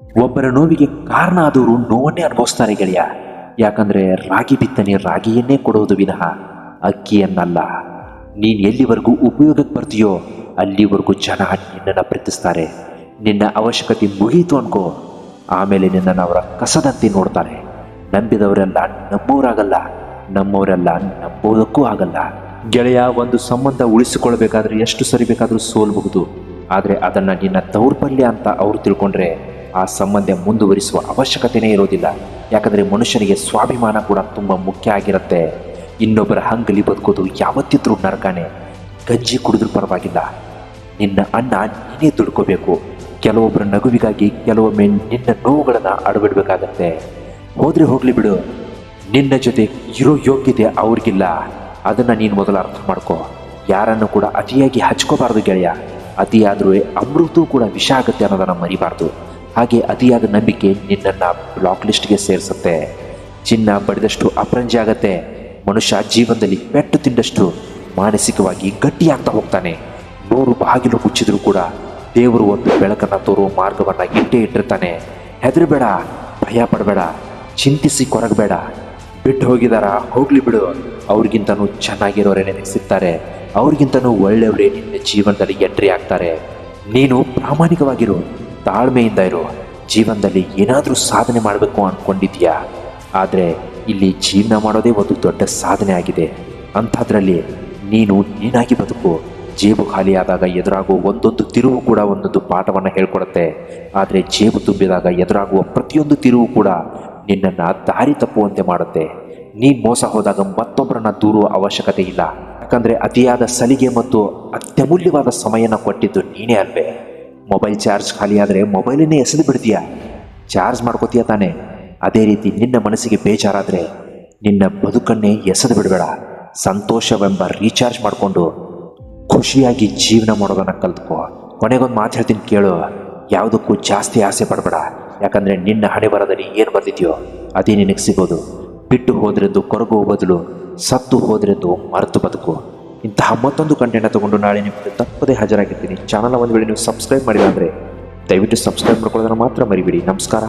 ಒಬ್ಬರ ನೋವಿಗೆ ಕಾರಣ ಆದವರು ನೋವನ್ನೇ ಅನುಭವಿಸ್ತಾರೆ ಗೆಳೆಯ. ಯಾಕಂದ್ರೆ ರಾಗಿ ಬಿತ್ತನೆ ರಾಗಿಯನ್ನೇ ಕೊಡುವುದು ವಿನಃ ಅಕ್ಕಿಯನ್ನಲ್ಲ. ನೀನು ಎಲ್ಲಿವರೆಗೂ ಉಪಯೋಗಕ್ಕೆ ಬರ್ತೀಯೋ ಅಲ್ಲಿವರೆಗೂ ಜನ ನಿನ್ನನ್ನು ಪ್ರೀತಿಸ್ತಾರೆ. ನಿನ್ನ ಅವಶ್ಯಕತೆ ಮುಗೀತು ಅನ್ಕೋ, ಆಮೇಲೆ ನಿನ್ನನ್ನು ಅವರ ಕಸದಂತೆ ನೋಡ್ತಾರೆ. ನಂಬಿದವರೆಲ್ಲ ನಮ್ಮವರಾಗಲ್ಲ, ನಮ್ಮವರೆಲ್ಲ ನಂಬೋದಕ್ಕೂ ಆಗಲ್ಲ. ಗೆಳೆಯ, ಒಂದು ಸಂಬಂಧ ಉಳಿಸಿಕೊಳ್ಬೇಕಾದ್ರೆ ಎಷ್ಟು ಸರಿ ಬೇಕಾದರೂ ಸೋಲ್ಬಹುದು. ಆದರೆ ಅದನ್ನು ನಿನ್ನ ದೌರ್ಬಲ್ಯ ಅಂತ ಅವರು ತಿಳ್ಕೊಂಡ್ರೆ ಆ ಸಂಬಂಧ ಮುಂದುವರಿಸುವ ಅವಶ್ಯಕತೆಯೇ ಇರೋದಿಲ್ಲ. ಯಾಕಂದರೆ ಮನುಷ್ಯನಿಗೆ ಸ್ವಾಭಿಮಾನ ಕೂಡ ತುಂಬ ಮುಖ್ಯ ಆಗಿರುತ್ತೆ. ಇನ್ನೊಬ್ಬರ ಹಂಗಲಿ ಬದುಕೋದು ಯಾವತ್ತಿದ್ರೂ ನರಕಾನೆ. ಗಂಜಿ ಕುಡಿದ್ರೂ ಪರವಾಗಿಲ್ಲ, ನಿನ್ನ ಅನ್ನ ನೀನೇ ದುಡ್ಕೋಬೇಕು. ಕೆಲವೊಬ್ಬರ ನಗುವಿಗಾಗಿ ಕೆಲವೊಮ್ಮೆ ನಿನ್ನ ನೋವುಗಳನ್ನು ಅಡಬಿಡ್ಬೇಕಾಗತ್ತೆ. ಹೋದ್ರೆ ಹೋಗ್ಲಿ ಬಿಡು, ನಿನ್ನ ಜೊತೆ ಇರೋ ಯೋಗ್ಯತೆ ಅವ್ರಿಗಿಲ್ಲ. ಅದನ್ನು ನೀನು ಮೊದಲು ಅರ್ಥ ಮಾಡ್ಕೋ. ಯಾರನ್ನು ಕೂಡ ಅತಿಯಾಗಿ ಹಚ್ಕೋಬಾರ್ದು ಗೆಳೆಯ. ಅತಿಯಾದರೂ ಅಮೃತೂ ಕೂಡ ವಿಷ ಆಗುತ್ತೆ ಅನ್ನೋದನ್ನು ಮರಿಬಾರ್ದು. ಹಾಗೆ ಅತಿಯಾದ ನಂಬಿಕೆ ನಿನ್ನನ್ನು ಬ್ಲಾಕ್ ಲಿಸ್ಟ್ಗೆ ಸೇರಿಸುತ್ತೆ. ಚಿನ್ನ ಬಡಿದಷ್ಟು ಅಪರಂಜಿ ಆಗತ್ತೆ. ಮನುಷ್ಯ ಜೀವನದಲ್ಲಿ ಪೆಟ್ಟು ತಿಂದಷ್ಟು ಮಾನಸಿಕವಾಗಿ ಗಟ್ಟಿಯಾಗ್ತಾ ಹೋಗ್ತಾನೆ. 100 ಬಾಗಿಲು ಮುಚ್ಚಿದ್ರೂ ಕೂಡ ದೇವರು ಒಂದು ಬೆಳಕನ್ನು ತೋರುವ ಮಾರ್ಗವನ್ನು ಇಟ್ಟಿರ್ತಾನೆ. ಹೆದರಬೇಡ, ಭಯ ಪಡಬೇಡ, ಚಿಂತಿಸಿ ಕೊರಗಬೇಡ. ಬಿಟ್ಟು ಹೋಗಿದಾರ, ಹೋಗ್ಲಿ ಬಿಡು. ಅವ್ರಿಗಿಂತನೂ ಚೆನ್ನಾಗಿರೋರೇ ನಿನಗೆ ಸಿಗ್ತಾರೆ. ಅವ್ರಿಗಿಂತನೂ ಒಳ್ಳೆಯವರೇ ನಿನ್ನ ಜೀವನದಲ್ಲಿ ಎಂಟ್ರಿ ಆಗ್ತಾರೆ. ನೀನು ಪ್ರಾಮಾಣಿಕವಾಗಿರು, ತಾಳ್ಮೆಯಿಂದ ಇರು. ಜೀವನದಲ್ಲಿ ಏನಾದರೂ ಸಾಧನೆ ಮಾಡಬೇಕು ಅಂದ್ಕೊಂಡಿದ್ಯಾ, ಆದರೆ ಇಲ್ಲಿ ಜೀವನ ಮಾಡೋದೇ ಒಂದು ದೊಡ್ಡ ಸಾಧನೆ ಆಗಿದೆ. ಅಂಥದ್ರಲ್ಲಿ ನೀನು ನೀನಾಗಿ ಬದುಕು. ಜೇಬು ಖಾಲಿಯಾದಾಗ ಎದುರಾಗುವ ಒಂದೊಂದು ತಿರುವು ಕೂಡ ಒಂದೊಂದು ಪಾಠವನ್ನು ಹೇಳ್ಕೊಡುತ್ತೆ. ಆದರೆ ಜೇಬು ತುಂಬಿದಾಗ ಎದುರಾಗುವ ಪ್ರತಿಯೊಂದು ತಿರುವು ಕೂಡ ನಿನ್ನನ್ನು ದಾರಿ ತಪ್ಪುವಂತೆ ಮಾಡುತ್ತೆ. ನೀನು ಮೋಸ ಹೋದಾಗ ಮತ್ತೊಬ್ಬರನ್ನ ದೂರುವ ಅವಶ್ಯಕತೆ ಇಲ್ಲ. ಯಾಕಂದರೆ ಅತಿಯಾದ ಸಲಿಗೆ ಮತ್ತು ಅತ್ಯಮೂಲ್ಯವಾದ ಸಮಯನ ಕೊಟ್ಟಿದ್ದು ನೀನೇ ಅಲ್ವೇ. ಮೊಬೈಲ್ ಚಾರ್ಜ್ ಖಾಲಿಯಾದರೆ ಮೊಬೈಲನ್ನೇ ಎಸೆದು ಬಿಡ್ತೀಯ, ಚಾರ್ಜ್ ಮಾಡ್ಕೋತೀಯ ತಾನೆ. ಅದೇ ರೀತಿ ನಿನ್ನ ಮನಸ್ಸಿಗೆ ಬೇಜಾರಾದರೆ ನಿನ್ನ ಬದುಕನ್ನೇ ಎಸೆದು ಬಿಡಬೇಡ. ಸಂತೋಷವೆಂಬ ರೀಚಾರ್ಜ್ ಮಾಡಿಕೊಂಡು ಖುಷಿಯಾಗಿ ಜೀವನ ಮಾಡೋದನ್ನು ಕಲ್ತ್ಕೋ. ಕೊನೆಗೊಂದು ಮಾತು ಹೇಳ್ತೀನಿ ಕೇಳು, ಯಾವುದಕ್ಕೂ ಜಾಸ್ತಿ ಆಸೆ ಪಡಬೇಡ. ಯಾಕಂದರೆ ನಿನ್ನ ಹಣೆ ಬರದಲ್ಲಿ ಏನು ಬಂದಿದೆಯೋ ಅದೇ ನಿನಗೆ ಸಿಗೋದು. ಬಿಟ್ಟು ಹೋದ್ರೆಂದು ಕೊರಗುವ ಬದಲು ಸತ್ತು ಹೋದ್ರೆಂದು ಮರೆತು ಬದುಕು. ಇಂತಹ ಮತ್ತೊಂದು ಕಂಟೆಂಟ್ ತಗೊಂಡು ನಾಳೆ ನಿಮಗೆ ತಪ್ಪದೇ ಹಾಜರಾಗಿರ್ತೀನಿ. ಚಾನಲ್ ಒಂದು ವೇಳೆ ನೀವು ಸಬ್ಸ್ಕ್ರೈಬ್ ಮಾಡಿಲ್ಲ ಅಂದರೆ ದಯವಿಟ್ಟು ಸಬ್ಸ್ಕ್ರೈಬ್ ಮಾಡ್ಕೊಳ್ಳೋದನ್ನು ಮಾತ್ರ ಮರಿಬೇಡಿ. ನಮಸ್ಕಾರ.